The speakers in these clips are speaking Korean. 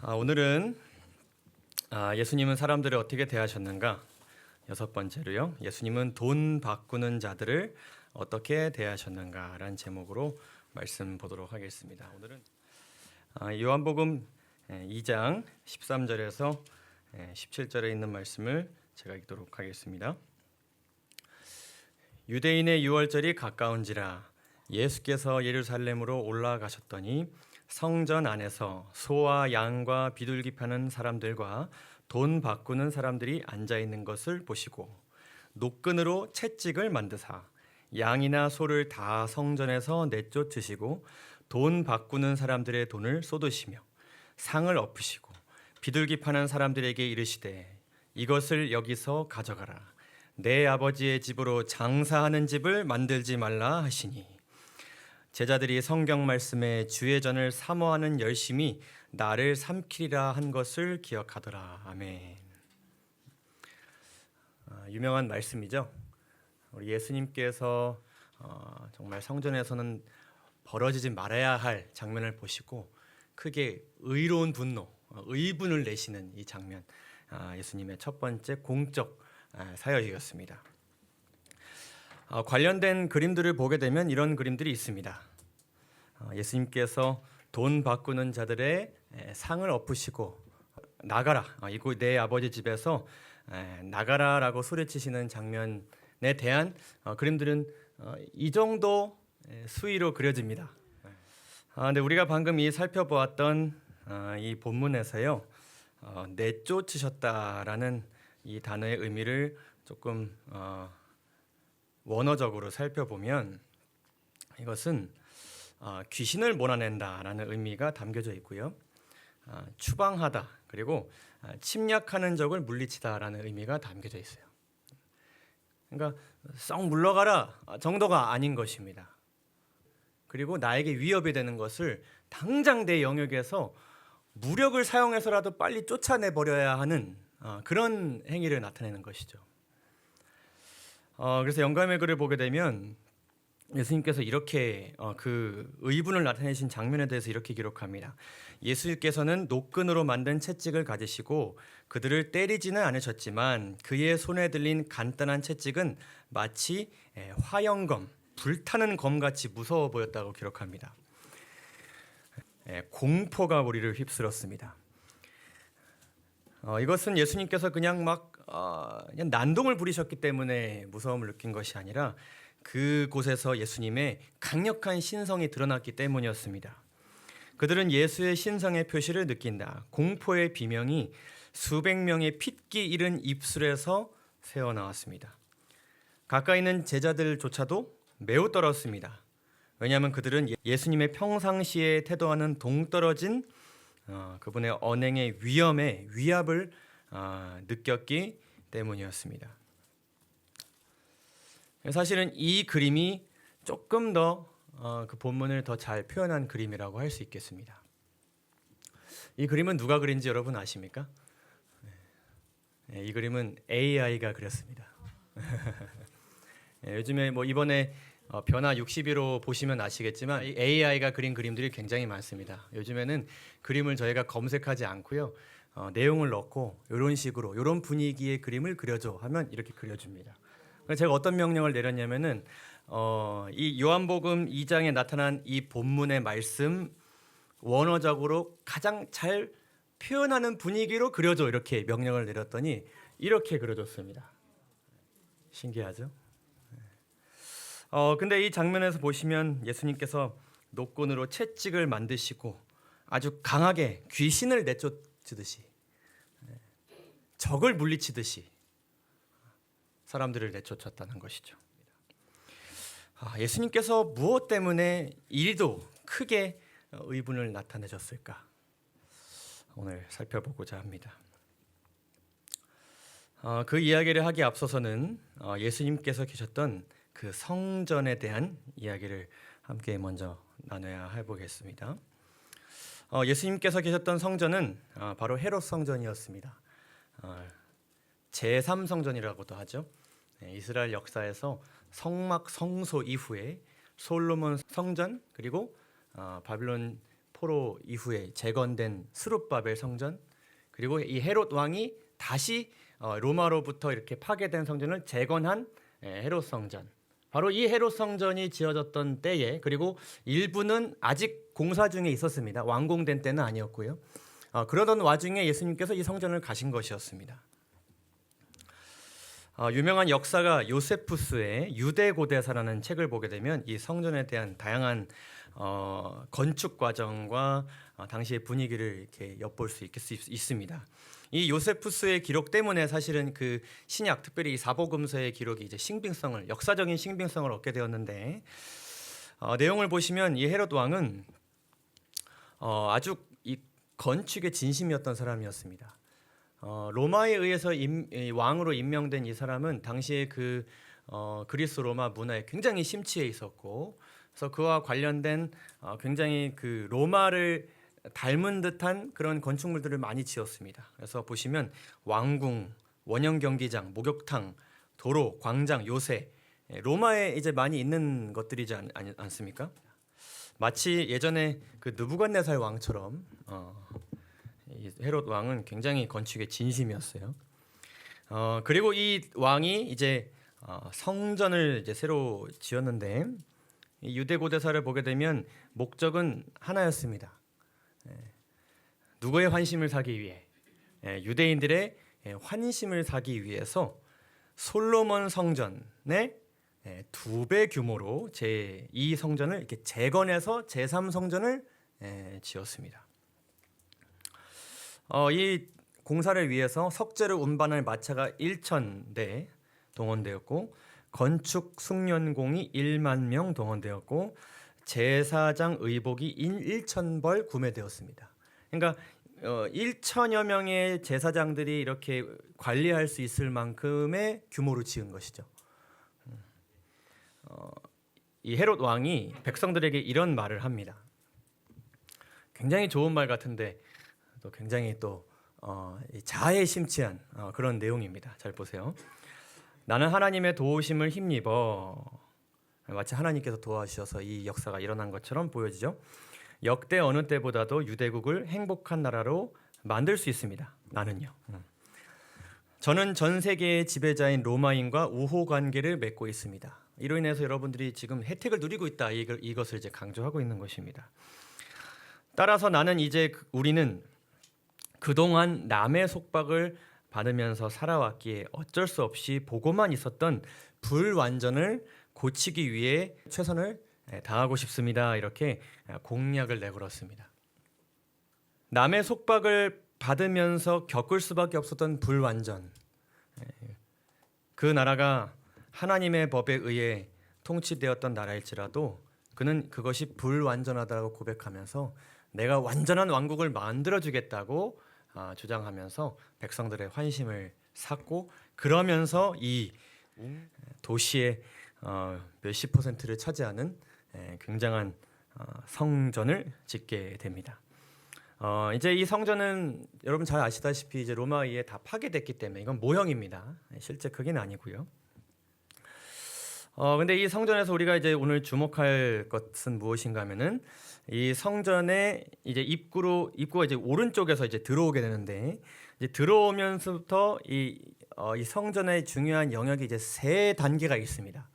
오늘은 예수님은 사람들을 어떻게 대하셨는가? 여섯 번째로요. 예수님은 돈 바꾸는 자들을 어떻게 대하셨는가라는 제목으로 말씀 보도록 하겠습니다. 오늘은 요한복음 2장 13절에서 17절에 있는 말씀을 제가 읽도록 하겠습니다. 유대인의 유월절이 가까운지라 예수께서 예루살렘으로 올라가셨더니 성전 안에서 소와 양과 비둘기 파는 사람들과 돈 바꾸는 사람들이 앉아 있는 것을 보시고 노끈으로 채찍을 만드사 양이나 소를 다 성전에서 내쫓으시고 돈 바꾸는 사람들의 돈을 쏟으시며 상을 엎으시고 비둘기 파는 사람들에게 이르시되 이것을 여기서 가져가라. 내 아버지의 집으로 장사하는 집을 만들지 말라 하시니 제자들이 성경 말씀에 주의 전을 사모하는 열심이 나를 삼키리라 한 것을 기억하더라. 아멘. 유명한 말씀이죠. 우리 예수님께서 정말 성전에서는 벌어지지 말아야 할 장면을 보시고 크게 의로운 분노, 의분을 내시는 이 장면, 예수님의 첫 번째 공적 사역이었습니다. 관련된 그림들을 보게 되면 이런 그림들이 있습니다. 예수님께서 돈 바꾸는 자들의 상을 엎으시고 나가라, 이곳 내 아버지 집에서 나가라라고 소리치시는 장면에 대한 그림들은 이 정도 수위로 그려집니다. 근데 우리가 방금 살펴보았던 이 본문에서요, 내쫓으셨다라는 이 단어의 의미를 조금 원어적으로 살펴보면 이것은 귀신을 몰아낸다라는 의미가 담겨져 있고요, 추방하다 그리고 침략하는 적을 물리치다라는 의미가 담겨져 있어요. 그러니까 썩 물러가라 정도가 아닌 것입니다. 그리고 나에게 위협이 되는 것을 당장 내 영역에서 무력을 사용해서라도 빨리 쫓아내버려야 하는 그런 행위를 나타내는 것이죠. 그래서 영감의 글을 보게 되면 예수님께서 이렇게 그 의분을 나타내신 장면에 대해서 이렇게 기록합니다. 예수께서는 노끈으로 만든 채찍을 가지시고 그들을 때리지는 않으셨지만 그의 손에 들린 간단한 채찍은 마치 화영검, 불타는 검같이 무서워 보였다고 기록합니다. 공포가 우리를 휩쓸었습니다. 이것은 예수님께서 그냥 난동을 부리셨기 때문에 무서움을 느낀 것이 아니라 그곳에서 예수님의 강력한 신성이 드러났기 때문이었습니다. 그들은 예수의 신성의 표시를 느낀다. 공포의 비명이 수백 명의 핏기 잃은 입술에서 새어나왔습니다. 가까이 있는 제자들조차도 매우 떨었습니다. 왜냐하면 그들은 예수님의 평상시에 태도와는 동떨어진 그분의 언행의 위압을 느꼈기 때문이었습니다. 사실은 이 그림이 조금 더 그 본문을 더 잘 표현한 그림이라고 할 수 있겠습니다. 이 그림은 누가 그린지 여러분 아십니까? 이 그림은 AI가 그렸습니다. 요즘에 이번에 변화 60일로 보시면 아시겠지만 AI가 그린 그림들이 굉장히 많습니다. 요즘에는 그림을 저희가 검색하지 않고요, 내용을 넣고 이런 식으로 이런 분위기의 그림을 그려줘 하면 이렇게 그려줍니다. 제가 어떤 명령을 내렸냐면은 이 요한복음 2장에 나타난 이 본문의 말씀 원어적으로 가장 잘 표현하는 분위기로 그려줘 이렇게 명령을 내렸더니 이렇게 그려줬습니다. 신기하죠? 근데 이 장면에서 보시면 예수님께서 노끈으로 채찍을 만드시고 아주 강하게 귀신을 내쫓듯이 적을 물리치듯이 사람들을 내쫓았다는 것이죠. 예수님께서 무엇 때문에 이리도 크게 의분을 나타내셨을까? 오늘 살펴보고자 합니다. 그 이야기를 하기 앞서서는 예수님께서 계셨던 그 성전에 대한 이야기를 함께 먼저 나눠야 해보겠습니다. 예수님께서 계셨던 성전은 바로 헤롯 성전이었습니다. 제3성전이라고도 하죠. 이스라엘 역사에서 성막 성소 이후에 솔로몬 성전 그리고 바빌론 포로 이후에 재건된 스룹바벨 성전, 그리고 이 헤롯 왕이 다시 로마로부터 이렇게 파괴된 성전을 재건한 헤롯 성전. 바로 이 헤롯 성전이 지어졌던 때에, 그리고 일부는 아직 공사 중에 있었습니다. 완공된 때는 아니었고요. 그러던 와중에 예수님께서 이 성전을 가신 것이었습니다. 유명한 역사가 요세푸스의 유대고대사라는 책을 보게 되면 이 성전에 대한 다양한 건축 과정과 당시의 분위기를 이렇게 엿볼 수 있습니다. 이 요세푸스의 기록 때문에 사실은 그 신약, 특별히 이 사복음서의 기록이 이제 역사적인 신빙성을 얻게 되었는데, 내용을 보시면 이 헤롯 왕은 아주 이 건축에 진심이었던 사람이었습니다. 로마에 의해서 왕으로 임명된 이 사람은 당시에 그 그리스 로마 문화에 굉장히 심취해 있었고, 그래서 그와 관련된 굉장히 그 로마를 닮은 듯한 그런 건축물들을 많이 지었습니다. 그래서 보시면 왕궁, 원형 경기장, 목욕탕, 도로, 광장, 요새, 로마에 이제 많이 있는 것들이지 않습니까? 마치 예전에 그 느부갓네살 왕처럼 이 헤롯 왕은 굉장히 건축에 진심이었어요. 그리고 이 왕이 이제 성전을 이제 새로 지었는데, 이 유대 고대사를 보게 되면 목적은 하나였습니다. 누구의 환심을 사기 위해? 유대인들의 환심을 사기 위해서 솔로몬 성전의 2배 규모로 이 성전을 이렇게 재건해서 제3성전을 지었습니다. 이 공사를 위해서 석재를 운반할 마차가 1,000대 동원되었고, 건축 숙련공이 1만 명 동원되었고, 제사장 의복이 1,000벌 구매되었습니다. 그러니까 1,000여 명의 제사장들이 이렇게 관리할 수 있을 만큼의 규모로 지은 것이죠. 이 헤롯 왕이 백성들에게 이런 말을 합니다. 굉장히 좋은 말 같은데 또 굉장히 또 자아에 심취한 그런 내용입니다. 잘 보세요. 나는 하나님의 도우심을 힘입어. 마치 하나님께서 도와주셔서 이 역사가 일어난 것처럼 보여지죠. 역대 어느 때보다도 유대국을 행복한 나라로 만들 수 있습니다. 나는요. 저는 전 세계의 지배자인 로마인과 우호 관계를 맺고 있습니다. 이로 인해서 여러분들이 지금 혜택을 누리고 있다, 이것을 이제 강조하고 있는 것입니다. 따라서 우리는 그동안 남의 속박을 받으면서 살아왔기에 어쩔 수 없이 보고만 있었던 불완전을 고치기 위해 최선을 다하고 싶습니다. 이렇게 공약을 내걸었습니다. 남의 속박을 받으면서 겪을 수밖에 없었던 불완전, 그 나라가 하나님의 법에 의해 통치되었던 나라일지라도 그는 그것이 불완전하다고 고백하면서 내가 완전한 왕국을 만들어주겠다고 주장하면서 백성들의 환심을 샀고, 그러면서 이 도시의 몇십 %를 차지하는 굉장한 성전을 짓게 됩니다. 이제 이 성전은 여러분 잘 아시다시피 이제 로마에 의해 다 파괴됐기 때문에 이건 모형입니다. 실제 크기는 아니고요. 근데 이 성전에서 우리가 이제 오늘 주목할 것은 무엇인가 하면은, 이 성전의 이제 입구가 이제 오른쪽에서 이제 들어오게 되는데, 이제 들어오면서부터 이 성전의 중요한 영역이 이제 3단계가 있습니다.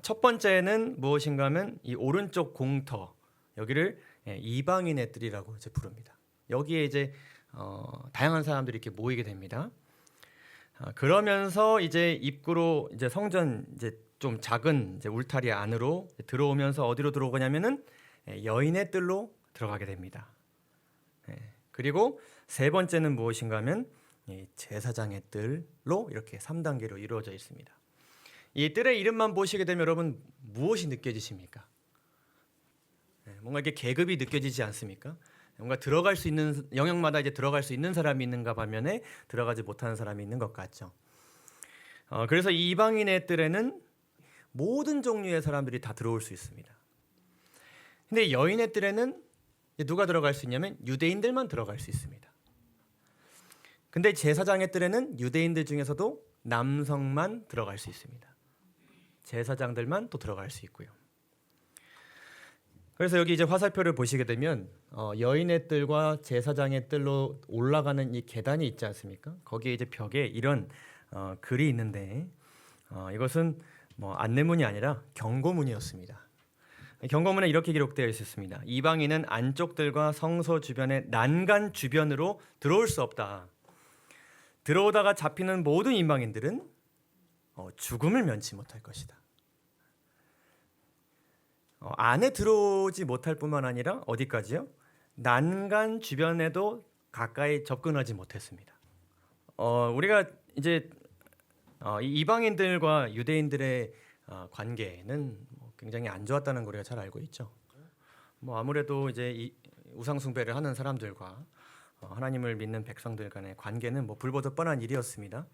첫 번째는 무엇인가 하면 이 오른쪽 공터, 여기를 이방인의 뜰이라고 이제 부릅니다. 여기에 이제 다양한 사람들이 이렇게 모이게 됩니다. 그러면서 이제 입구로 이제 성전 이제 좀 작은 이제 울타리 안으로 들어오면서 어디로 들어오냐면은 여인의 뜰로 들어가게 됩니다. 그리고 세 번째는 무엇인가 하면 제사장의 뜰로 이렇게 3단계로 이루어져 있습니다. 이 뜰의 이름만 보시게 되면 여러분 무엇이 느껴지십니까? 뭔가 이렇게 계급이 느껴지지 않습니까? 뭔가 들어갈 수 있는 영역마다 이제 들어갈 수 있는 사람이 있는가 반면에 들어가지 못하는 사람이 있는 것 같죠. 그래서 이 이방인의 뜰에는 모든 종류의 사람들이 다 들어올 수 있습니다. 근데 여인의 뜰에는 누가 들어갈 수 있냐면 유대인들만 들어갈 수 있습니다. 근데 제사장의 뜰에는 유대인들 중에서도 남성만 들어갈 수 있습니다. 제사장들만 또 들어갈 수 있고요. 그래서 여기 이제 화살표를 보시게 되면 여인의 뜰과 제사장의 뜰로 올라가는 이 계단이 있지 않습니까? 거기에 이제 벽에 이런 글이 있는데 이것은 뭐 안내문이 아니라 경고문이었습니다. 경고문에 이렇게 기록되어 있었습니다. 이방인은 안쪽 뜰과 성소 주변의 난간 주변으로 들어올 수 없다. 들어오다가 잡히는 모든 이방인들은 죽음을 면치 못할 것이다. 안에 들어오지 못할 뿐만 아니라 어디까지요? 난간 주변에도 가까이 접근하지 못했습니다. 우리가 이제 이 이방인들과 유대인들의 관계는 굉장히 안 좋았다는 걸 우리가 잘 알고 있죠. 뭐 아무래도 이제 이 우상 숭배를 하는 사람들과 하나님을 믿는 백성들 간의 관계는 뭐 불보듯 뻔한 일이었습니다.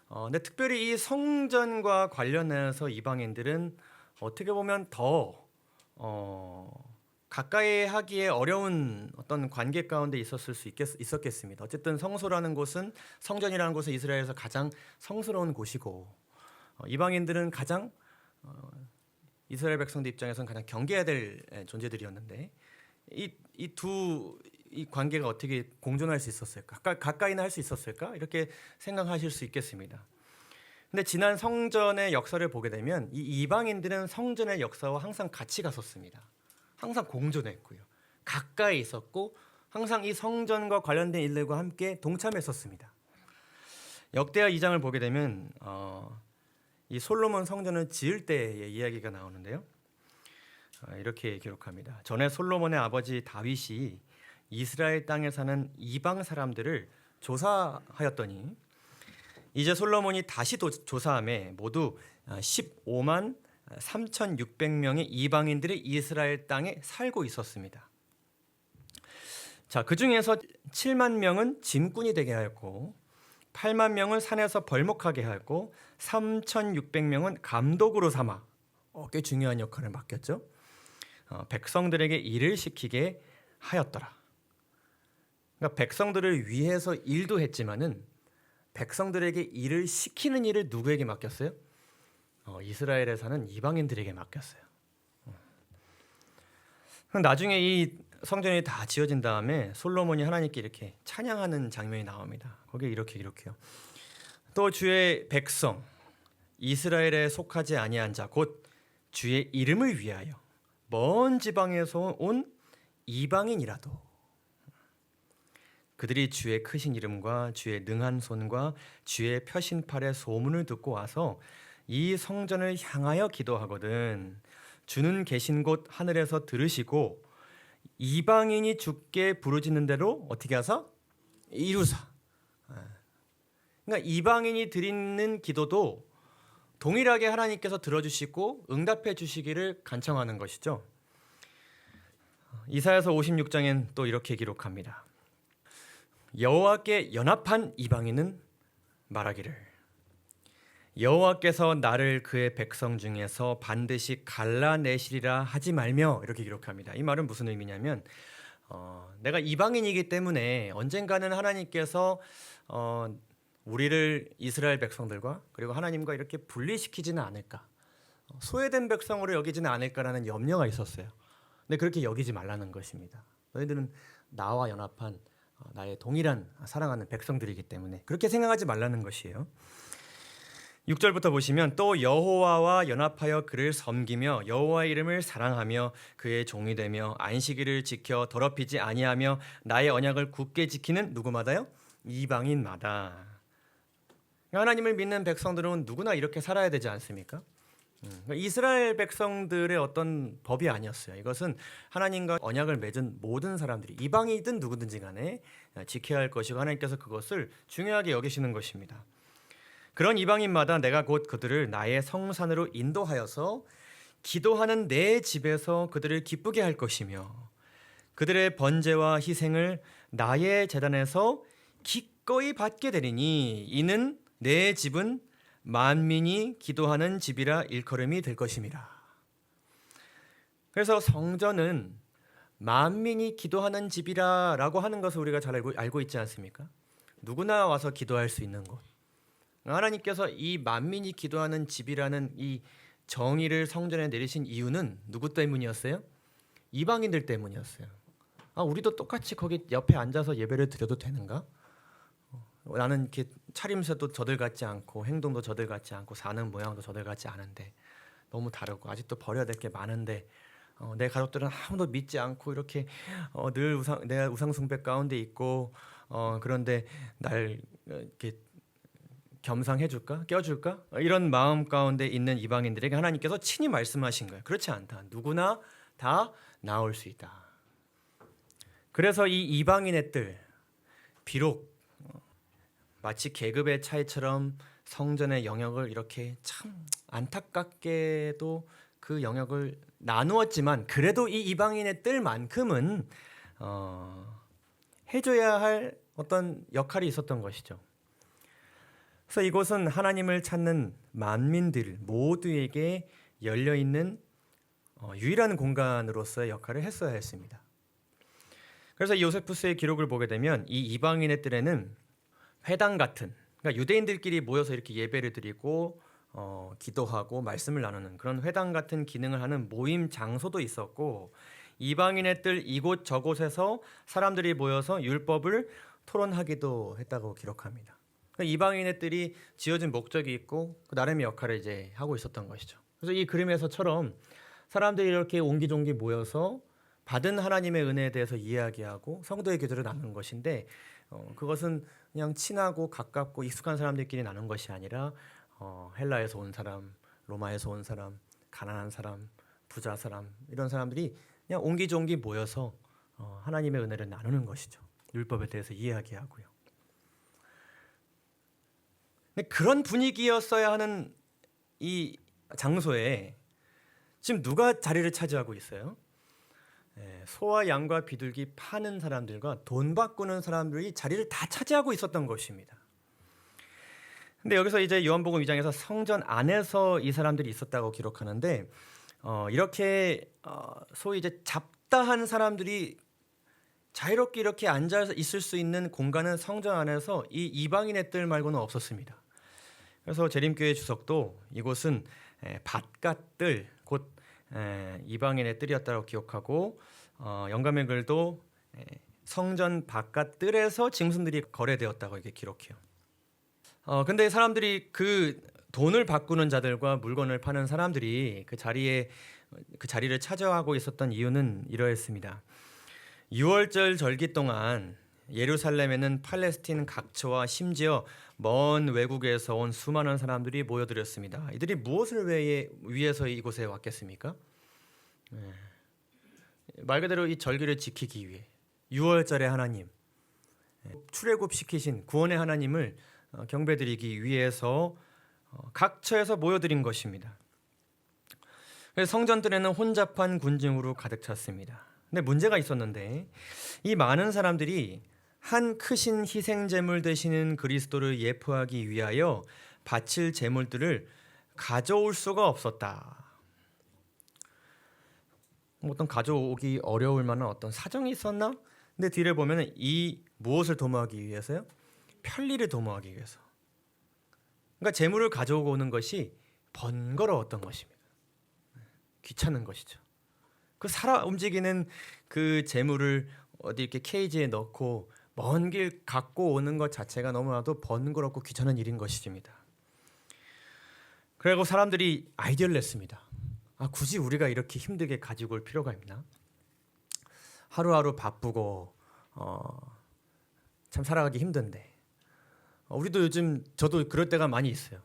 근데 특별히 이 성전과 관련해서 이방인들은 어떻게 보면 더 가까이 하기에 어려운 어떤 관계 가운데 있었겠습니다. 어쨌든 성소라는 곳은 성전이라는 곳은 이스라엘에서 가장 성스러운 곳이고 이방인들은 가장 이스라엘 백성들 입장에서는 가장 경계해야 될 존재들이었는데 이 관계가 어떻게 공존할 수 있었을까? 가까이는 할 수 있었을까? 이렇게 생각하실 수 있겠습니다. 근데 지난 성전의 역사를 보게 되면 이 이방인들은 성전의 역사와 항상 같이 갔었습니다. 항상 공존했고요. 가까이 있었고 항상 이 성전과 관련된 일들과 함께 동참했었습니다. 역대하 2장을 보게 되면 이 솔로몬 성전을 지을 때의 이야기가 나오는데요. 이렇게 기록합니다. 전에 솔로몬의 아버지 다윗이 이스라엘 땅에 사는 이방 사람들을 조사하였더니 이제 솔로몬이 다시 조사함에 모두 15만 3,600명의 이방인들이 이스라엘 땅에 살고 있었습니다. 자, 그 중에서 7만 명은 짐꾼이 되게 하였고 8만 명은 산에서 벌목하게 하였고 3,600명은 감독으로 삼아 꽤 중요한 역할을 맡겼죠. 백성들에게 일을 시키게 하였더라. 그러니까 백성들을 위해서 일도 했지만은 백성들에게 일을 시키는 일을 누구에게 맡겼어요? 이스라엘에 사는 이방인들에게 맡겼어요. 나중에 이 성전이 다 지어진 다음에 솔로몬이 하나님께 이렇게 찬양하는 장면이 나옵니다. 거기에 이렇게 기록해요. 또 주의 백성 이스라엘에 속하지 아니한 자 곧 주의 이름을 위하여 먼 지방에서 온 이방인이라도 그들이 주의 크신 이름과 주의 능한 손과 주의 펴신 팔의 소문을 듣고 와서 이 성전을 향하여 기도하거든 주는 계신 곳 하늘에서 들으시고 이방인이 주께 부르짖는 대로 어떻게 하사? 이루사. 그러니까 이방인이 드리는 기도도 동일하게 하나님께서 들어주시고 응답해 주시기를 간청하는 것이죠. 이사야서 56장엔 또 이렇게 기록합니다. 여호와께 연합한 이방인은 말하기를 여호와께서 나를 그의 백성 중에서 반드시 갈라내시리라 하지 말며 이렇게 기록합니다. 이 말은 무슨 의미냐면 내가 이방인이기 때문에 언젠가는 하나님께서 우리를 이스라엘 백성들과 그리고 하나님과 이렇게 분리시키지는 않을까, 소외된 백성으로 여기지는 않을까라는 염려가 있었어요. 근데 그렇게 여기지 말라는 것입니다. 너희들은 나와 연합한 나의 동일한 사랑하는 백성들이기 때문에 그렇게 생각하지 말라는 것이에요. 6절부터 보시면 또 여호와와 연합하여 그를 섬기며 여호와의 이름을 사랑하며 그의 종이 되며 안식일을 지켜 더럽히지 아니하며 나의 언약을 굳게 지키는 누구마다요? 이방인마다. 하나님을 믿는 백성들은 누구나 이렇게 살아야 되지 않습니까? 이스라엘 백성들의 어떤 법이 아니었어요. 이것은 하나님과 언약을 맺은 모든 사람들이 이방이든 누구든지 간에 지켜야 할 것이고 하나님께서 그것을 중요하게 여기시는 것입니다. 그런 이방인마다 내가 곧 그들을 나의 성산으로 인도하여서 기도하는 내 집에서 그들을 기쁘게 할 것이며 그들의 번제와 희생을 나의 제단에서 기꺼이 받게 되리니 이는 내 집은 만민이 기도하는 집이라 일컬음이 될 것임이라. 그래서 성전은 만민이 기도하는 집이라라고 하는 것을 우리가 잘 알고 있지 않습니까? 누구나 와서 기도할 수 있는 곳. 하나님께서 이 만민이 기도하는 집이라는 이 정의를 성전에 내리신 이유는 누구 때문이었어요? 이방인들 때문이었어요. 우리도 똑같이 거기 옆에 앉아서 예배를 드려도 되는가? 나는 이렇게 차림새도 저들 같지 않고 행동도 저들 같지 않고 사는 모양도 저들 같지 않은데 너무 다르고 아직도 버려야 될 게 많은데 내 가족들은 아무도 믿지 않고 이렇게 늘 내가 우상 숭배 가운데 있고 그런데 날 이렇게 겸상해 줄까? 껴줄까? 이런 마음 가운데 있는 이방인들에게 하나님께서 친히 말씀하신 거예요. 그렇지 않다. 누구나 다 나올 수 있다. 그래서 이 이방인의 뜰, 비록 마치 계급의 차이처럼 성전의 영역을 이렇게 참 안타깝게도 그 영역을 나누었지만 그래도 이 이방인의 뜰만큼은 해줘야 할 어떤 역할이 있었던 것이죠. 그래서 이곳은 하나님을 찾는 만민들 모두에게 열려있는 유일한 공간으로서의 역할을 했어야 했습니다. 그래서 이 요세푸스의 기록을 보게 되면 이 이방인의 뜰에는 회당 같은, 그러니까 유대인들끼리 모여서 이렇게 예배를 드리고 기도하고 말씀을 나누는 그런 회당 같은 기능을 하는 모임 장소도 있었고, 이방인의 뜰 이곳 저곳에서 사람들이 모여서 율법을 토론하기도 했다고 기록합니다. 그러니까 이방인의 뜰이 지어진 목적이 있고 그 나름의 역할을 이제 하고 있었던 것이죠. 그래서 이 그림에서처럼 사람들이 이렇게 옹기종기 모여서 받은 하나님의 은혜에 대해서 이야기하고 성도의 기도를 나누는 것인데 그것은 그냥 친하고 가깝고 익숙한 사람들끼리 나눈 것이 아니라 헬라에서 온 사람, 로마에서 온 사람, 가난한 사람, 부자 사람 이런 사람들이 그냥 옹기종기 모여서 하나님의 은혜를 나누는 것이죠. 율법에 대해서 이야기하고요. 근데 그런 분위기였어야 하는 이 장소에 지금 누가 자리를 차지하고 있어요? 소와 양과 비둘기 파는 사람들과 돈 바꾸는 사람들이 자리를 다 차지하고 있었던 것입니다. 근데 여기서 이제 요한복음 2장에서 성전 안에서 이 사람들이 있었다고 기록하는데 이렇게 소위 이제 잡다한 사람들이 자유롭게 이렇게 앉아 있을 수 있는 공간은 성전 안에서 이 이방인의 뜰 말고는 없었습니다. 그래서 재림교회 주석도 이곳은 밭갓뜰 곧 이방인의 뜰이었다고 기억하고 영감의 글도 성전 바깥 뜰에서 짐승들이 거래되었다고 이렇게 기록해요. 근데 사람들이 그 돈을 바꾸는 자들과 물건을 파는 사람들이 그 자리를 차지하고 있었던 이유는 이러했습니다. 6월절 절기 동안 예루살렘에는 팔레스틴 각처와 심지어 먼 외국에서 온 수많은 사람들이 모여들었습니다. 이들이 무엇을 위해서 이곳에 왔겠습니까? 말 그대로 이 절기를 지키기 위해 6월절의 하나님, 출애굽시키신 구원의 하나님을 경배드리기 위해서 각처에서 모여들인 것입니다. 그래서 성전들에는 혼잡한 군중으로 가득 찼습니다. 근데 문제가 있었는데 이 많은 사람들이 한 크신 희생 제물 되시는 그리스도를 예표하기 위하여 바칠 제물들을 가져올 수가 없었다. 어떤 가져오기 어려울 만한 어떤 사정이 있었나? 근데 뒤를 보면 이 무엇을 도모하기 위해서요? 편리를 도모하기 위해서. 그러니까 제물을 가져오고 오는 것이 번거로웠던 것입니다. 귀찮은 것이죠. 그 살아 움직이는 그 제물을 어디 이렇게 케이지에 넣고 먼 길 갖고 오는 것 자체가 너무나도 번거롭고 귀찮은 일인 것입니다. 그리고 사람들이 아이디어를 냈습니다. 굳이 우리가 이렇게 힘들게 가지고 올 필요가 있나? 하루하루 바쁘고 참 살아가기 힘든데 우리도 요즘 저도 그럴 때가 많이 있어요.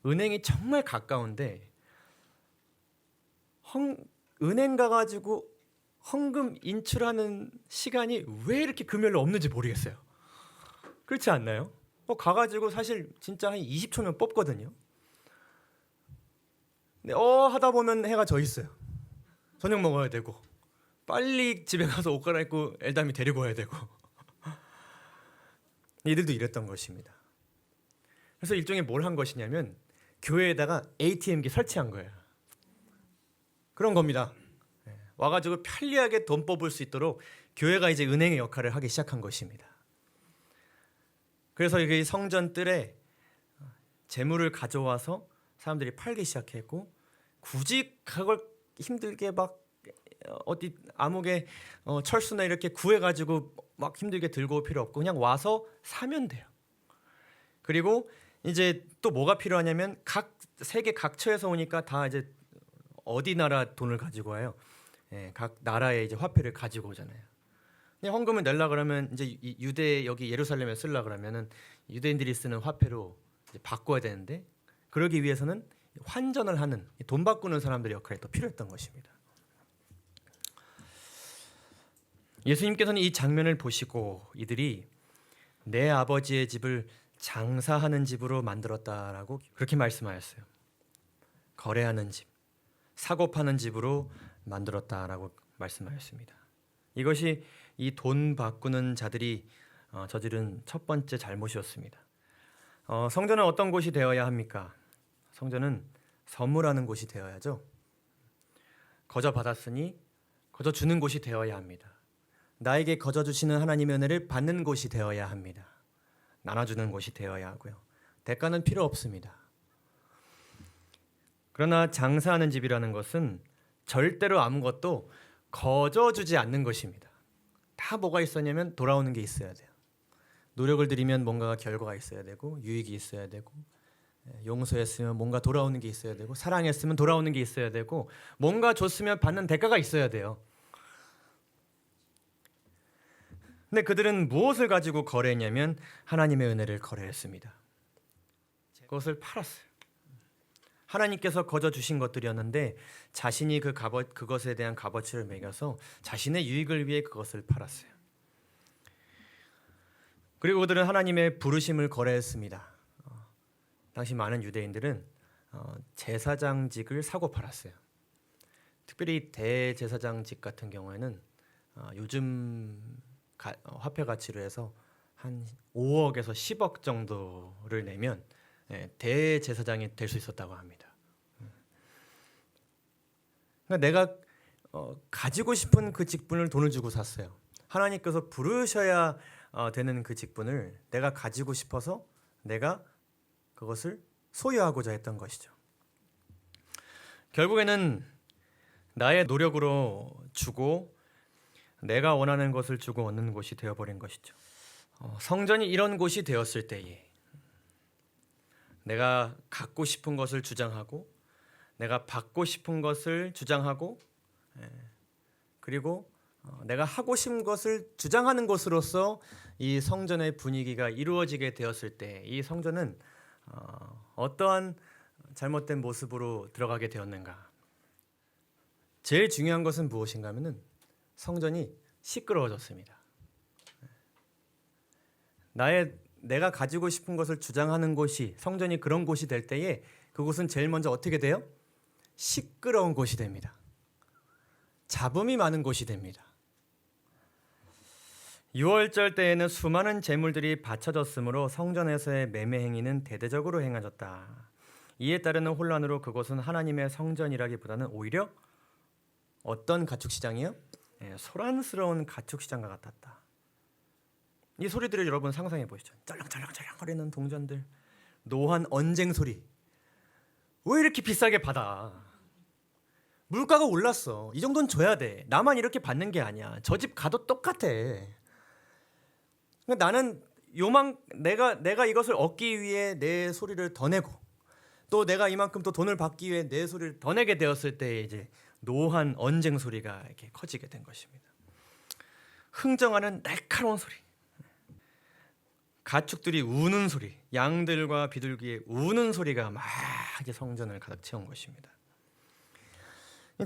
은행이 정말 가까운데 은행 가가지고 헌금 인출하는 시간이 왜 이렇게 금요일에 없는지 모르겠어요. 그렇지 않나요? 가가지고 사실 진짜 한 20초면 뽑거든요. 근데 하다 보면 해가 져 있어요. 저녁 먹어야 되고 빨리 집에 가서 옷 갈아입고 엘담이 데리고 와야 되고 이들도 이랬던 것입니다. 그래서 일종의 뭘 한 것이냐면 교회에다가 ATM기 설치한 거예요. 그런 겁니다. 와가지고 편리하게 돈 뽑을 수 있도록 교회가 이제 은행의 역할을 하기 시작한 것입니다. 그래서 이 성전 뜰에 재물을 가져와서 사람들이 팔기 시작했고 굳이 그걸 힘들게 막 어디 암흑에 철수나 이렇게 구해가지고 막 힘들게 들고 올 필요 없고 그냥 와서 사면 돼요. 그리고 이제 또 뭐가 필요하냐면 각 세계 각처에서 오니까 다 이제 어디 나라 돈을 가지고 와요. 예, 각 나라의 이제 화폐를 가지고 오잖아요. 근데 헌금을 내려 그러면 이제 유대 여기 예루살렘에 쓰려 그러면은 유대인들이 쓰는 화폐로 이제 바꿔야 되는데 그러기 위해서는 환전을 하는 돈 바꾸는 사람들의 역할이 또 필요했던 것입니다. 예수님께서는 이 장면을 보시고 이들이 내 아버지의 집을 장사하는 집으로 만들었다라고 그렇게 말씀하셨어요. 거래하는 집, 사고 파는 집으로 만들었다라고 말씀하셨습니다. 이것이 이 돈 바꾸는 자들이 저지른 첫 번째 잘못이었습니다. 성전은 어떤 곳이 되어야 합니까? 성전은 선물하는 곳이 되어야죠. 거저 받았으니 거저 주는 곳이 되어야 합니다. 나에게 거저 주시는 하나님의 은혜를 받는 곳이 되어야 합니다. 나눠주는 곳이 되어야 하고요. 대가는 필요 없습니다. 그러나 장사하는 집이라는 것은 절대로 아무것도 거저 주지 않는 것입니다. 다 뭐가 있었냐면 돌아오는 게 있어야 돼요. 노력을 들이면 뭔가 결과가 있어야 되고 유익이 있어야 되고 용서했으면 뭔가 돌아오는 게 있어야 되고 사랑했으면 돌아오는 게 있어야 되고 뭔가 줬으면 받는 대가가 있어야 돼요. 근데 그들은 무엇을 가지고 거래했냐면 하나님의 은혜를 거래했습니다. 그것을 팔았어요. 하나님께서 거저 주신 것들이었는데 자신이 그것에 대한 값어치를 매겨서 자신의 유익을 위해 그것을 팔았어요. 그리고 그들은 하나님의 부르심을 거래했습니다. 당시 많은 유대인들은 제사장직을 사고 팔았어요. 특별히 대제사장직 같은 경우에는 요즘 화폐 가치로 해서 한 5억에서 10억 정도를 내면 대제사장이 될 수 있었다고 합니다. 그러니까 내가 가지고 싶은 그 직분을 돈을 주고 샀어요. 하나님께서 부르셔야 되는 그 직분을 내가 가지고 싶어서 내가 그것을 소유하고자 했던 것이죠. 결국에는 나의 노력으로 주고 내가 원하는 것을 주고 얻는 곳이 되어버린 것이죠. 성전이 이런 곳이 되었을 때에 내가 갖고 싶은 것을 주장하고 내가 받고 싶은 것을 주장하고 그리고 내가 하고 싶은 것을 주장하는 것으로서 이 성전의 분위기가 이루어지게 되었을 때 이 성전은 어떠한 잘못된 모습으로 들어가게 되었는가? 제일 중요한 것은 무엇인가 하면은 성전이 시끄러워졌습니다. 내가 가지고 싶은 것을 주장하는 곳이 성전이 그런 곳이 될 때에 그곳은 제일 먼저 어떻게 돼요? 시끄러운 곳이 됩니다. 잡음이 많은 곳이 됩니다. 유월절 때에는 수많은 제물들이 바쳐졌으므로 성전에서의 매매 행위는 대대적으로 행해졌다. 이에 따르는 혼란으로 그곳은 하나님의 성전이라기보다는 오히려 어떤 가축시장이요? 소란스러운 가축시장과 같았다. 이 소리들을 여러분 상상해 보시죠. 쩔렁쩔렁쩔렁 거리는 동전들, 노한 언쟁 소리. 왜 이렇게 비싸게 받아? 물가가 올랐어. 이 정도는 줘야 돼. 나만 이렇게 받는 게 아니야. 저 집 가도 똑같아. 나는 내가 이것을 얻기 위해 내 소리를 더 내고 또 내가 이만큼 또 돈을 받기 위해 내 소리를 더 내게 되었을 때 이제 노한 언쟁 소리가 이렇게 커지게 된 것입니다. 흥정하는 날카로운 소리, 가축들이 우는 소리, 양들과 비둘기의 우는 소리가 막 이제 성전을 가득 채운 것입니다.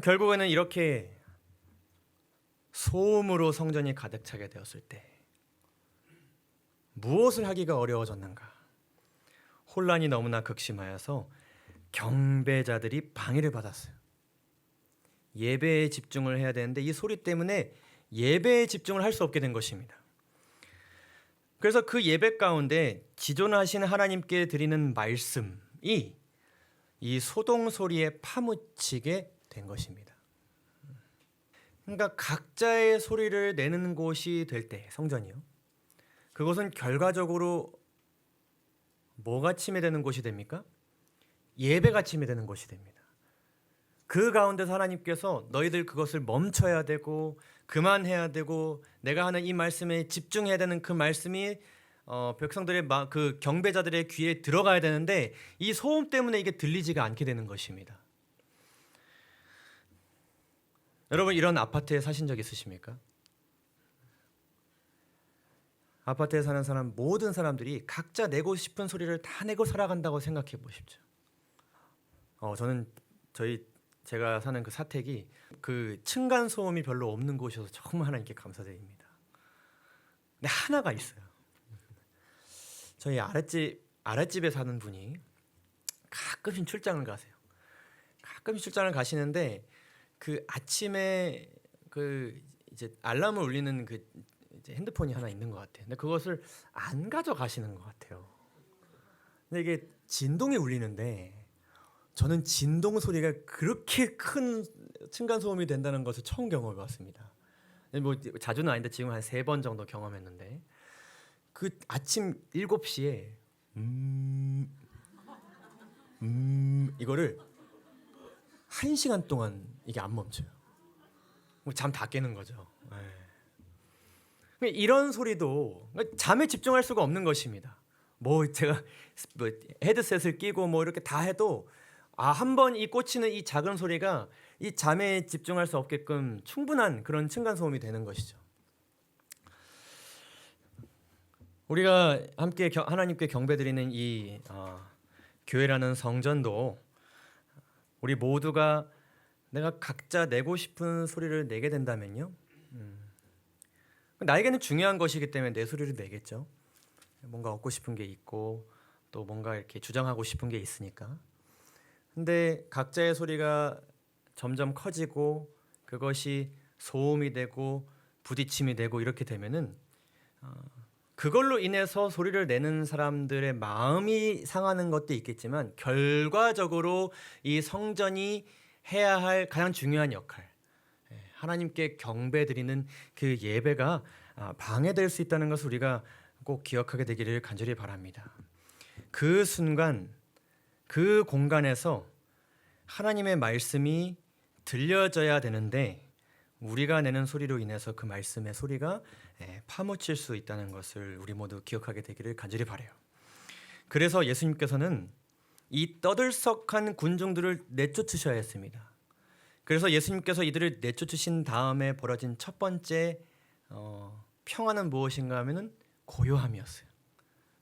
결국에는 이렇게 소음으로 성전이 가득 차게 되었을 때 무엇을 하기가 어려워졌는가? 혼란이 너무나 극심하여서 경배자들이 방해를 받았어요. 예배에 집중을 해야 되는데 이 소리 때문에 예배에 집중을 할 수 없게 된 것입니다. 그래서 그 예배 가운데 지존하신 하나님께 드리는 말씀이 이 소동 소리에 파묻히게 된 것입니다. 그러니까 각자의 소리를 내는 곳이 될 때 성전이요. 그것은 결과적으로 뭐가 침해되는 곳이 됩니까? 예배가 침해되는 곳이 됩니다. 그 가운데서 하나님께서 너희들 그것을 멈춰야 되고 그만해야 되고 내가 하는 이 말씀에 집중해야 되는 그 말씀이 백성들의 그 경배자들의 귀에 들어가야 되는데 이 소음 때문에 이게 들리지가 않게 되는 것입니다. 여러분 이런 아파트에 사신 적 있으십니까? 아파트에 사는 사람 모든 사람들이 각자 내고 싶은 소리를 다 내고 살아간다고 생각해 보십시오. 저는 제가 사는 그 사택이 그 층간 소음이 별로 없는 곳이어서 정말 하나님께 감사드립니다. 근데 하나가 있어요. 저희 아랫집에 사는 분이 가끔씩 출장을 가세요. 가끔씩 출장을 가시는데 그 아침에 그 이제 알람을 울리는 그 이제 핸드폰이 하나 있는 것 같아요. 근데 그것을 안 가져가시는 것 같아요. 근데 이게 진동이 울리는데 저는 진동 소리가 그렇게 큰 층간 소음이 된다는 것을 처음 경험해봤습니다. 뭐 자주는 아닌데 지금 한 3번 정도 경험했는데 그 아침 7시에 이거를 1시간 동안 이게 안 멈춰요. 잠 다 깨는 거죠. 이런 소리도 잠에 집중할 수가 없는 것입니다. 제가 헤드셋을 끼고 이렇게 다 해도 한번 이 꽂히는 이 작은 소리가 이 잠에 집중할 수 없게끔 충분한 그런 층간 소음이 되는 것이죠. 우리가 함께 하나님께 경배드리는 이 교회라는 성전도 우리 모두가 내가 각자 내고 싶은 소리를 내게 된다면요. 나에게는 중요한 것이기 때문에 내 소리를 내겠죠. 뭔가 얻고 싶은 게 있고 또 뭔가 이렇게 주장하고 싶은 게 있으니까. 근데 각자의 소리가 점점 커지고 그것이 소음이 되고 부딪힘이 되고 이렇게 되면은 그걸로 인해서 소리를 내는 사람들의 마음이 상하는 것도 있겠지만 결과적으로 이 성전이 해야 할 가장 중요한 역할, 하나님께 경배드리는 그 예배가 방해될 수 있다는 것을 우리가 꼭 기억하게 되기를 간절히 바랍니다. 그 순간 그 공간에서 하나님의 말씀이 들려져야 되는데 우리가 내는 소리로 인해서 그 말씀의 소리가 파묻힐 수 있다는 것을 우리 모두 기억하게 되기를 간절히 바라요. 그래서 예수님께서는 이 떠들썩한 군중들을 내쫓으셔야 했습니다. 그래서 예수님께서 이들을 내쫓으신 다음에 벌어진 첫 번째 평화는 무엇인가 하면은 고요함이었어요.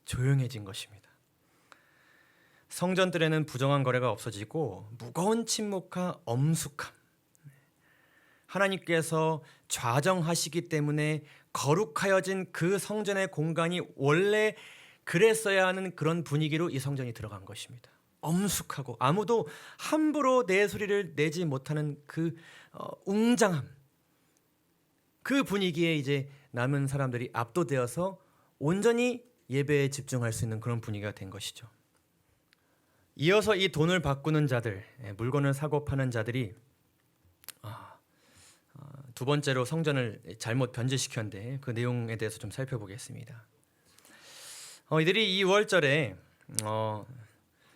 조용해진 것입니다. 성전들에는 부정한 거래가 없어지고 무거운 침묵과 엄숙함, 하나님께서 좌정하시기 때문에 거룩하여진 그 성전의 공간이 원래 그랬어야 하는 그런 분위기로 이 성전이 들어간 것입니다. 엄숙하고 아무도 함부로 내 소리를 내지 못하는 그 웅장함, 그 분위기에 이제 남은 사람들이 압도되어서 온전히 예배에 집중할 수 있는 그런 분위기가 된 것이죠. 이어서 이 돈을 바꾸는 자들, 물건을 사고 파는 자들이 두 번째로 성전을 잘못 변제시켰는데 그 내용에 대해서 좀 살펴보겠습니다. 이들이 이 2월절에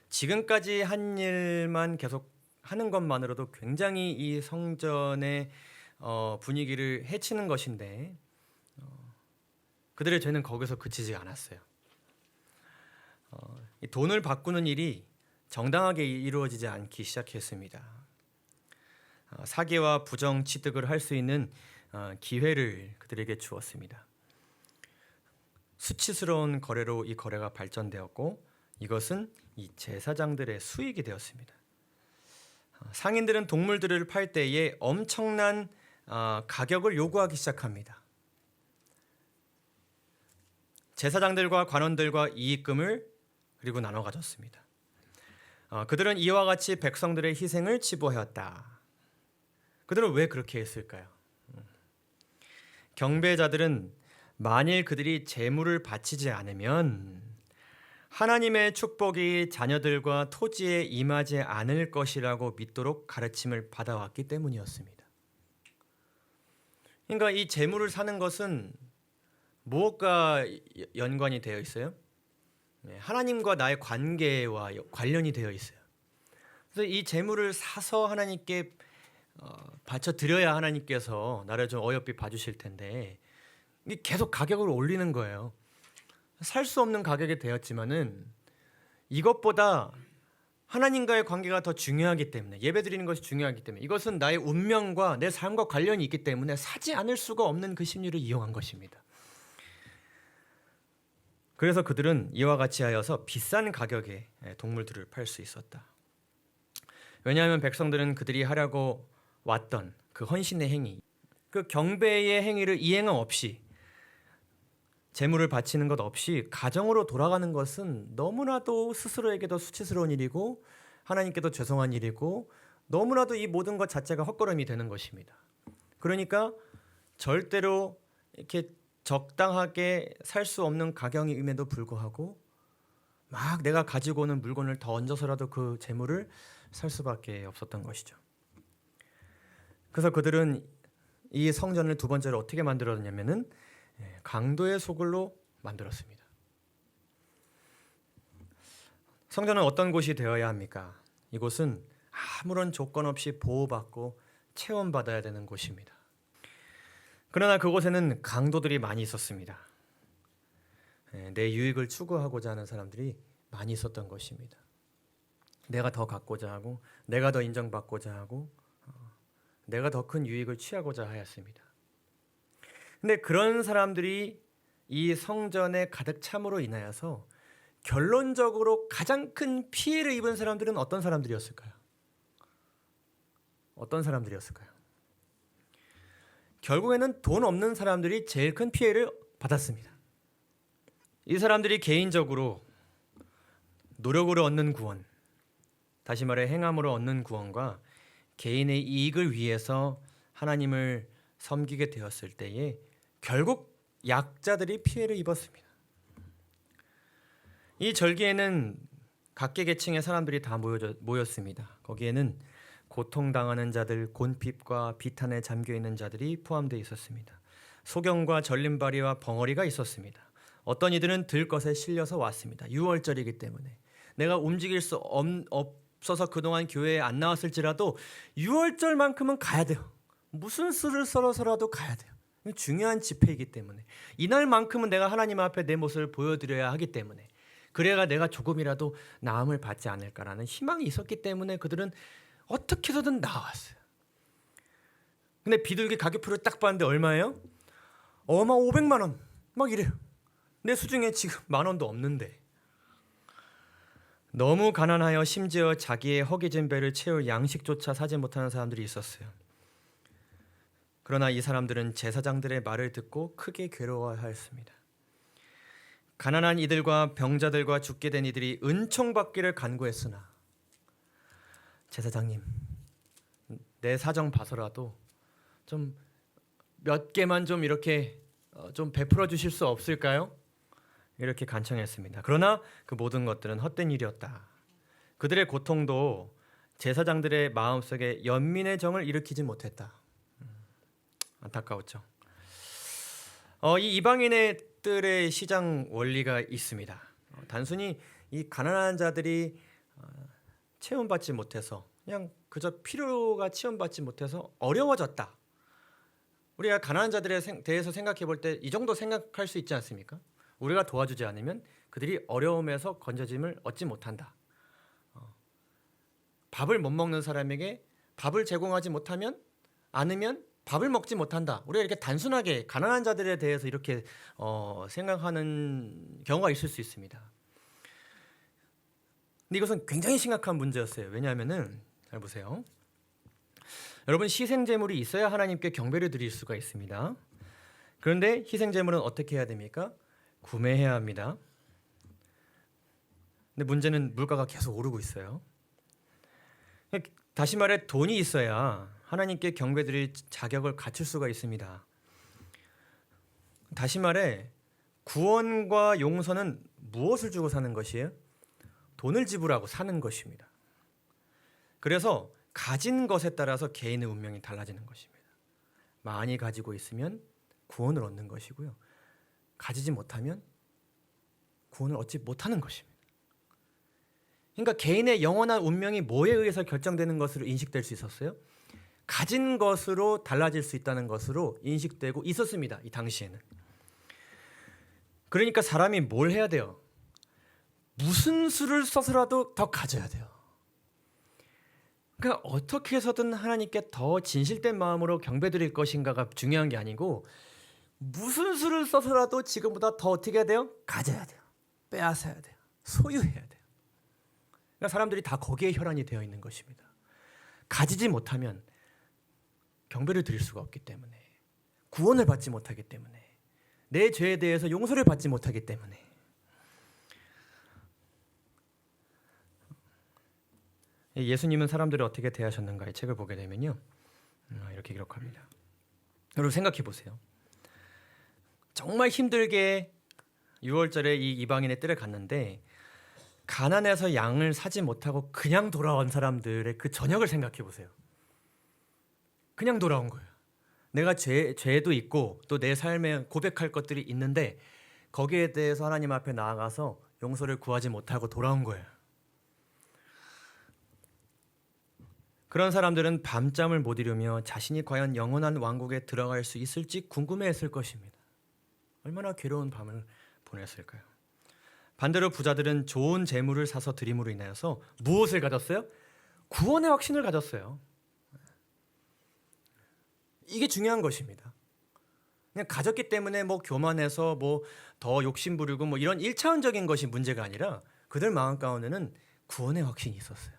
지금까지 한 일만 계속 하는 것만으로도 굉장히 이 성전의 분위기를 해치는 것인데 그들의 죄는 거기서 그치지 않았어요. 이 돈을 바꾸는 일이 정당하게 이루어지지 않기 시작했습니다. 사기와 부정 취득을 할 수 있는 기회를 그들에게 주었습니다. 수치스러운 거래로 이 거래가 발전되었고 이것은 이 제사장들의 수익이 되었습니다. 상인들은 동물들을 팔 때에 엄청난 가격을 요구하기 시작합니다. 제사장들과 관원들과 이익금을 그리고 나눠 가졌습니다. 그들은 이와 같이 백성들의 희생을 치부하였다. 그들은 왜 그렇게 했을까요? 경배자들은 만일 그들이 제물을 바치지 않으면 하나님의 축복이 자녀들과 토지에 임하지 않을 것이라고 믿도록 가르침을 받아왔기 때문이었습니다. 그러니까 이 제물을 사는 것은 무엇과 연관이 되어 있어요? 하나님과 나의 관계와 관련이 되어 있어요. 그래서 이 재물을 사서 하나님께 바쳐 드려야 하나님께서 나를 좀 어여삐 봐주실 텐데 이게 계속 가격을 올리는 거예요. 살 수 없는 가격이 되었지만은 이것보다 하나님과의 관계가 더 중요하기 때문에, 예배드리는 것이 중요하기 때문에, 이것은 나의 운명과 내 삶과 관련이 있기 때문에 사지 않을 수가 없는 그 심리를 이용한 것입니다. 그래서 그들은 이와 같이 하여서 비싼 가격에 동물들을 팔 수 있었다. 왜냐하면 백성들은 그들이 하려고 왔던 그 헌신의 행위, 그 경배의 행위를 이행함 없이, 재물을 바치는 것 없이 가정으로 돌아가는 것은 너무나도 스스로에게도 수치스러운 일이고 하나님께도 죄송한 일이고 너무나도 이 모든 것 자체가 헛걸음이 되는 것입니다. 그러니까 절대로 이렇게 적당하게 살 수 없는 가경임에도 불구하고 막 내가 가지고 오는 물건을 더 얹어서라도 그 재물을 살 수밖에 없었던 것이죠. 그래서 그들은 이 성전을 두 번째로 어떻게 만들었냐면은 강도의 소굴로 만들었습니다. 성전은 어떤 곳이 되어야 합니까? 이곳은 아무런 조건 없이 보호받고 체험받아야 되는 곳입니다. 그러나 그곳에는 강도들이 많이 있었습니다. 내 유익을 추구하고자 하는 사람들이 많이 있었던 것입니다. 내가 더 갖고자 하고, 내가 더 인정받고자 하고, 내가 더 큰 유익을 취하고자 하였습니다. 근데 그런 사람들이 이 성전에 가득 참으로 인하여서 결론적으로 가장 큰 피해를 입은 사람들은 어떤 사람들이었을까요? 어떤 사람들이었을까요? 결국에는 돈 없는 사람들이 제일 큰 피해를 받았습니다. 이 사람들이 개인적으로 노력으로 얻는 구원, 다시 말해 행함으로 얻는 구원과 개인의 이익을 위해서 하나님을 섬기게 되었을 때에 결국 약자들이 피해를 입었습니다. 이 절기에는 각계 계층의 사람들이 다 모였습니다. 거기에는 고통당하는 자들, 곤핍과 비탄에 잠겨있는 자들이 포함되어 있었습니다. 소경과 전림발이와 벙어리가 있었습니다. 어떤 이들은 들것에 실려서 왔습니다. 유월절이기 때문에 내가 움직일 수 없어서 그동안 교회에 안 나왔을지라도 유월절만큼은 가야 돼요. 무슨 수를 썰어서라도 가야 돼요. 중요한 집회이기 때문에 이날만큼은 내가 하나님 앞에 내 모습을 보여드려야 하기 때문에, 그래야 내가 조금이라도 나음을 받지 않을까라는 희망이 있었기 때문에 그들은 어떻게 해서든 나왔어요. 근데 비둘기 가격표를 딱 봤는데 얼마예요? 500만 원 막 이래요. 내 수중에 지금 10,000원도 없는데. 너무 가난하여 심지어 자기의 허기진 배를 채울 양식조차 사지 못하는 사람들이 있었어요. 그러나 이 사람들은 제사장들의 말을 듣고 크게 괴로워하였습니다. 가난한 이들과 병자들과 죽게 된 이들이 은총받기를 간구했으나, 제사장님, 내 사정 봐서라도 좀 몇 개만 좀 이렇게 좀 베풀어 주실 수 없을까요? 이렇게 간청했습니다. 그러나 그 모든 것들은 헛된 일이었다. 그들의 고통도 제사장들의 마음속에 연민의 정을 일으키지 못했다. 안타까웠죠. 이 이방인들의 시장 원리가 있습니다. 단순히 이 가난한 자들이 체험받지 못해서, 그냥 그저 필요가 체험받지 못해서 어려워졌다. 우리가 가난한 자들에 대해서 생각해 볼 때 이 정도 생각할 수 있지 않습니까? 우리가 도와주지 않으면 그들이 어려움에서 건져짐을 얻지 못한다. 밥을 못 먹는 사람에게 밥을 제공하지 못하면 않으면 밥을 먹지 못한다. 우리가 이렇게 단순하게 가난한 자들에 대해서 이렇게 생각하는 경우가 있을 수 있습니다. 근데 이것은 굉장히 심각한 문제였어요. 왜냐하면은 잘 보세요. 여러분, 희생제물이 있어야 하나님께 경배를 드릴 수가 있습니다. 그런데 희생제물은 어떻게 해야 됩니까? 구매해야 합니다. 근데 문제는 물가가 계속 오르고 있어요. 다시 말해 돈이 있어야 하나님께 경배드릴 자격을 갖출 수가 있습니다. 다시 말해 구원과 용서는 무엇을 주고 사는 것이에요? 돈을 지불하고 사는 것입니다. 그래서 가진 것에 따라서 개인의 운명이 달라지는 것입니다. 많이 가지고 있으면 구원을 얻는 것이고요. 가지지 못하면 구원을 얻지 못하는 것입니다. 그러니까 개인의 영원한 운명이 뭐에 의해서 결정되는 것으로 인식될 수 있었어요? 가진 것으로 달라질 수 있다는 것으로 인식되고 있었습니다. 이 당시에는. 그러니까 사람이 뭘 해야 돼요? 무슨 수를 써서라도 더 가져야 돼요. 그러니까 어떻게 해서든 하나님께 더 진실된 마음으로 경배드릴 것인가가 중요한 게 아니고 무슨 수를 써서라도 지금보다 더 어떻게 해야 돼요? 가져야 돼요. 빼앗아야 돼요. 소유해야 돼요. 그러니까 사람들이 다 거기에 혈안이 되어 있는 것입니다. 가지지 못하면 경배를 드릴 수가 없기 때문에, 구원을 받지 못하기 때문에, 내 죄에 대해서 용서를 받지 못하기 때문에. 예수님은 사람들을 어떻게 대하셨는가의 책을 보게 되면요, 이렇게 기록합니다. 여러분 생각해 보세요. 정말 힘들게 6월절에 이 이방인의 뜰에 갔는데 가난해서 양을 사지 못하고 그냥 돌아온 사람들의 그 저녁을 생각해 보세요. 그냥 돌아온 거예요. 내가 죄도 있고 또 내 삶에 고백할 것들이 있는데 거기에 대해서 하나님 앞에 나아가서 용서를 구하지 못하고 돌아온 거예요. 그런 사람들은 밤잠을 못 이루며 자신이 과연 영원한 왕국에 들어갈 수 있을지 궁금해했을 것입니다. 얼마나 괴로운 밤을 보냈을까요? 반대로 부자들은 좋은 재물을 사서 드림으로 인하여서 무엇을 가졌어요? 구원의 확신을 가졌어요. 이게 중요한 것입니다. 그냥 가졌기 때문에 뭐 교만해서 뭐 더 욕심 부리고 뭐 이런 1차원적인 것이 문제가 아니라 그들 마음 가운데는 구원의 확신이 있었어요.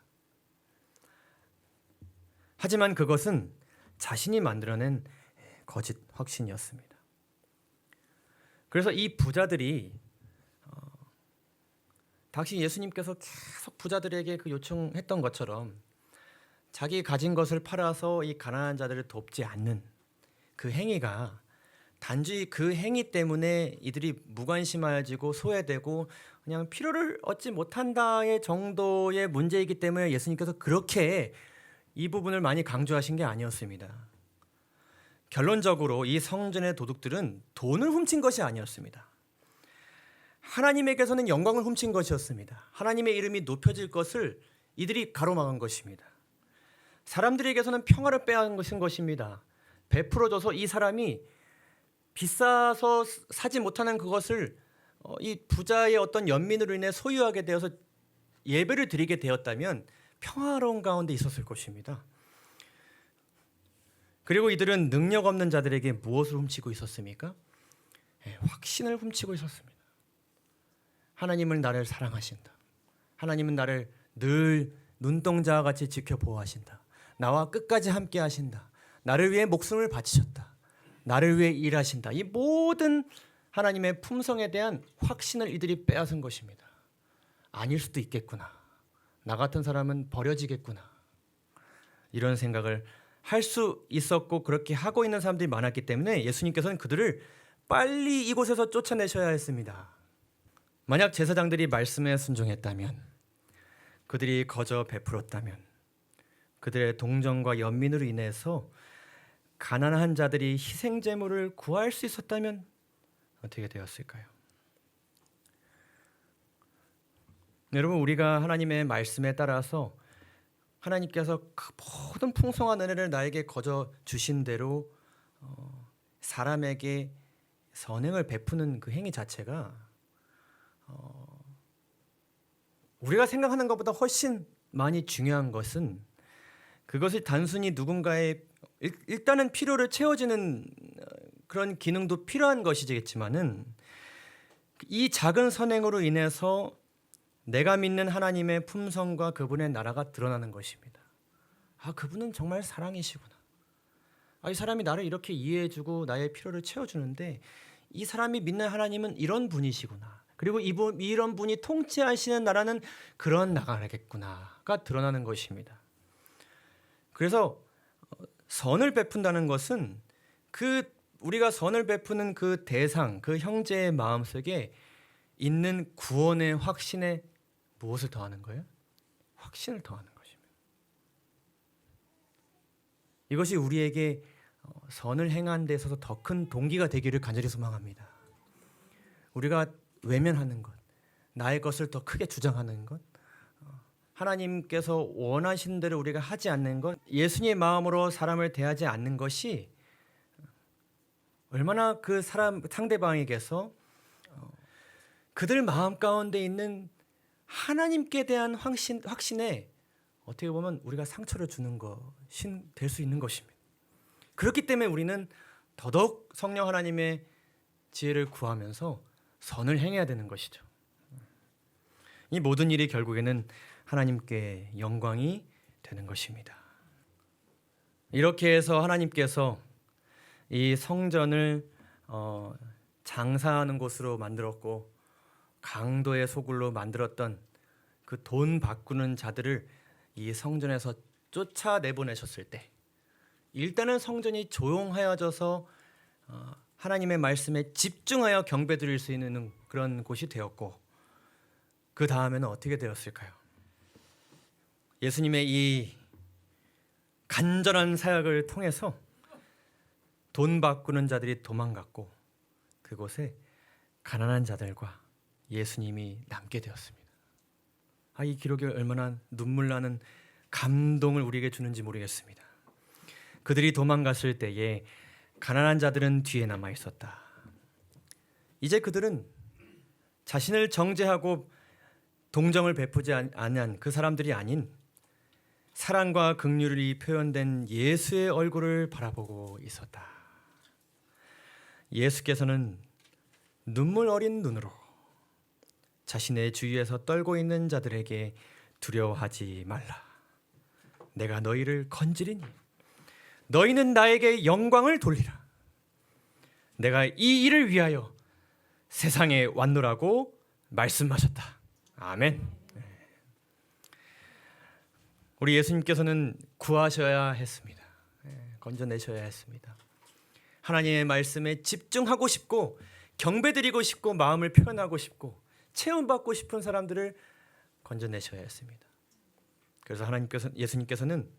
하지만 그것은 자신이 만들어낸 거짓 확신이었습니다. 그래서 이 부자들이 당시 예수님께서 계속 부자들에게 그 요청했던 것처럼 자기 가진 것을 팔아서 이 가난한 자들을 돕지 않는 그 행위가 단지 그 행위 때문에 이들이 무관심해지고 소외되고 그냥 필요를 얻지 못한다의 정도의 문제이기 때문에 예수님께서 그렇게 이 부분을 많이 강조하신 게 아니었습니다. 결론적으로 이 성전의 도둑들은 돈을 훔친 것이 아니었습니다. 하나님에게서는 영광을 훔친 것이었습니다. 하나님의 이름이 높여질 것을 이들이 가로막은 것입니다. 사람들에게서는 평화를 빼앗은 것입니다. 베풀어줘서 이 사람이 비싸서 사지 못하는 그것을 이 부자의 어떤 연민으로 인해 소유하게 되어서 예배를 드리게 되었다면 평화로운 가운데 있었을 것입니다. 그리고 이들은 능력 없는 자들에게 무엇을 훔치고 있었습니까? 확신을 훔치고 있었습니다. 하나님은 나를 사랑하신다. 하나님은 나를 늘 눈동자와 같이 지켜 보호하신다. 나와 끝까지 함께 하신다. 나를 위해 목숨을 바치셨다. 나를 위해 일하신다. 이 모든 하나님의 품성에 대한 확신을 이들이 빼앗은 것입니다. 아닐 수도 있겠구나. 나 같은 사람은 버려지겠구나. 이런 생각을 할 수 있었고 그렇게 하고 있는 사람들이 많았기 때문에 예수님께서는 그들을 빨리 이곳에서 쫓아내셔야 했습니다. 만약 제사장들이 말씀에 순종했다면, 그들이 거저 베풀었다면, 그들의 동정과 연민으로 인해서 가난한 자들이 희생제물을 구할 수 있었다면 어떻게 되었을까요? 여러분, 우리가 하나님의 말씀에 따라서 하나님께서 그 모든 풍성한 은혜를 나에게 거저 주신 대로 사람에게 선행을 베푸는 그 행위 자체가 우리가 생각하는 것보다 훨씬 많이 중요한 것은 그것이 단순히 누군가의 일단은 필요를 채워주는 그런 기능도 필요한 것이겠지만은 이 작은 선행으로 인해서 내가 믿는 하나님의 품성과 그분의 나라가 드러나는 것입니다. 아, 그분은 정말 사랑이시구나. 아, 이 사람이 나를 이렇게 이해해주고 나의 필요를 채워주는데 이 사람이 믿는 하나님은 이런 분이시구나. 그리고 이런 분이 통치하시는 나라는 그런 나라겠구나가 드러나는 것입니다. 그래서 선을 베푼다는 것은 우리가 선을 베푸는 그 대상, 그 형제의 마음속에 있는 구원의 확신에 무엇을 더하는 거예요? 확신을 더하는 것입니다. 이것이 우리에게 선을 행하는 데 있어서 더 큰 동기가 되기를 간절히 소망합니다. 우리가 외면하는 것, 나의 것을 더 크게 주장하는 것, 하나님께서 원하시는 대로 우리가 하지 않는 것, 예수님의 마음으로 사람을 대하지 않는 것이 얼마나 그 사람 상대방에게서 그들 마음 가운데 있는 하나님께 대한 확신에 어떻게 보면 우리가 상처를 주는 것이 될 수 있는 것입니다. 그렇기 때문에 우리는 더더욱 성령 하나님의 지혜를 구하면서 선을 행해야 되는 것이죠. 이 모든 일이 결국에는 하나님께 영광이 되는 것입니다. 이렇게 해서 하나님께서 이 성전을 장사하는 곳으로 만들었고 강도의 소굴로 만들었던 그 돈 바꾸는 자들을 이 성전에서 쫓아내보내셨을 때 일단은 성전이 조용하여져서 하나님의 말씀에 집중하여 경배드릴 수 있는 그런 곳이 되었고, 그 다음에는 어떻게 되었을까요? 예수님의 이 간절한 사역을 통해서 돈 바꾸는 자들이 도망갔고 그곳에 가난한 자들과 예수님이 남게 되었습니다. 이 기록이 얼마나 눈물 나는 감동을 우리에게 주는지 모르겠습니다. 그들이 도망갔을 때에 가난한 자들은 뒤에 남아 있었다. 이제 그들은 자신을 정죄하고 동정을 베푸지 않은 그 사람들이 아닌 사랑과 긍휼이 표현된 예수의 얼굴을 바라보고 있었다. 예수께서는 눈물 어린 눈으로 자신의 주위에서 떨고 있는 자들에게 두려워하지 말라. 내가 너희를 건지리니 너희는 나에게 영광을 돌리라. 내가 이 일을 위하여 세상에 왔노라고 말씀하셨다. 아멘. 우리 예수님께서는 구하셔야 했습니다. 건져내셔야 했습니다. 하나님의 말씀에 집중하고 싶고 경배드리고 싶고 마음을 표현하고 싶고 체험받고 싶은 사람들을 건져내셔야 했습니다. 그래서 예수님께서는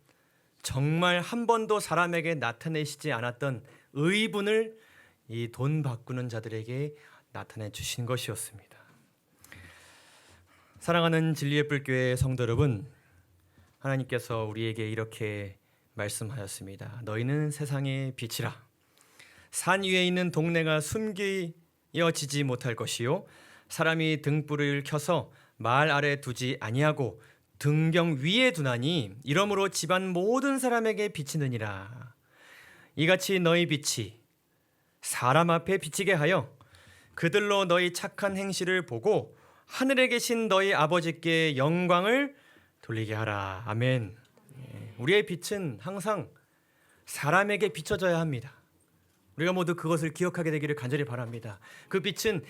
정말 한 번도 사람에게 나타내시지 않았던 의분을 이 돈 바꾸는 자들에게 나타내 주신 것이었습니다. 사랑하는 진리의 뿔교회 성도 여러분, 하나님께서 우리에게 이렇게 말씀하였습니다. 너희는 세상의 빛이라. 산 위에 있는 동네가 숨기어지지 못할 것이요 사람이 등불을 켜서 말 아래 두지 아니하고 등경 위에 두나니 이러므로 집안 모든 사람에게 비치느니라. 이같이 너희 빛이 사람 앞에 비치게 하여 그들로 너희 착한 행실을 보고 하늘에 계신 너희 아버지께 영광을 돌리게 하라. 아멘. 우리의 빛은 항상 사람에게 비춰져야 합니다. 우리가 모두 그것을 기억하게 되기를 간절히 바랍니다. 그 빛은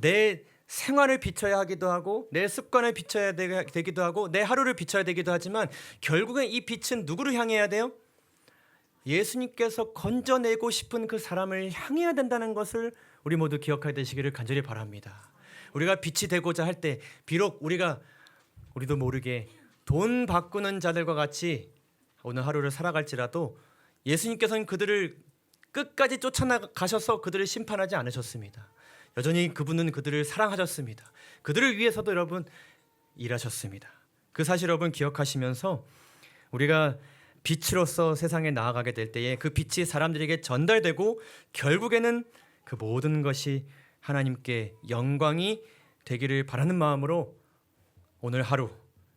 내 생활을 비춰야 하기도 하고 내 습관을 비춰야 되기도 하고 내 하루를 비춰야 되기도 하지만 결국엔 이 빛은 누구를 향해야 돼요? 예수님께서 건져내고 싶은 그 사람을 향해야 된다는 것을 우리 모두 기억하게 되시기를 간절히 바랍니다. 우리가 빛이 되고자 할 때 비록 우리도 모르게 돈 바꾸는 자들과 같이 오늘 하루를 살아갈지라도 예수님께서는 그들을 끝까지 쫓아나가셔서 그들을 심판하지 않으셨습니다. 여전히 그분은 그들을 사랑하셨습니다. 그들을 위해서도 여러분 일하셨습니다. 그 사실 여러분 기억하시면서 우리가 빛으로서 세상에 나아가게 될 때에 그 빛이 사람들에게 전달되고 결국에는 그 모든 것이 하나님께 영광이 되기를 바라는 마음으로 오늘 하루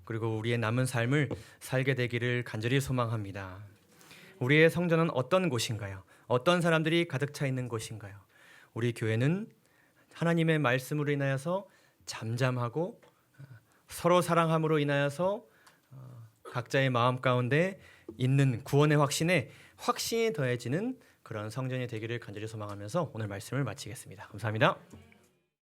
그리고 우리의 남은 삶을 살게 되기를 간절히 소망합니다. 우리의 성전은 어떤 곳인가요? 어떤 사람들이 가득 차 있는 곳인가요? 우리 교회는 하나님의 말씀으로 인하여서 잠잠하고 서로 사랑함으로 인하여서 각자의 마음 가운데 있는 구원의 확신이 더해지는 그런 성전이 되기를 간절히 소망하면서 오늘 말씀을 마치겠습니다. 감사합니다.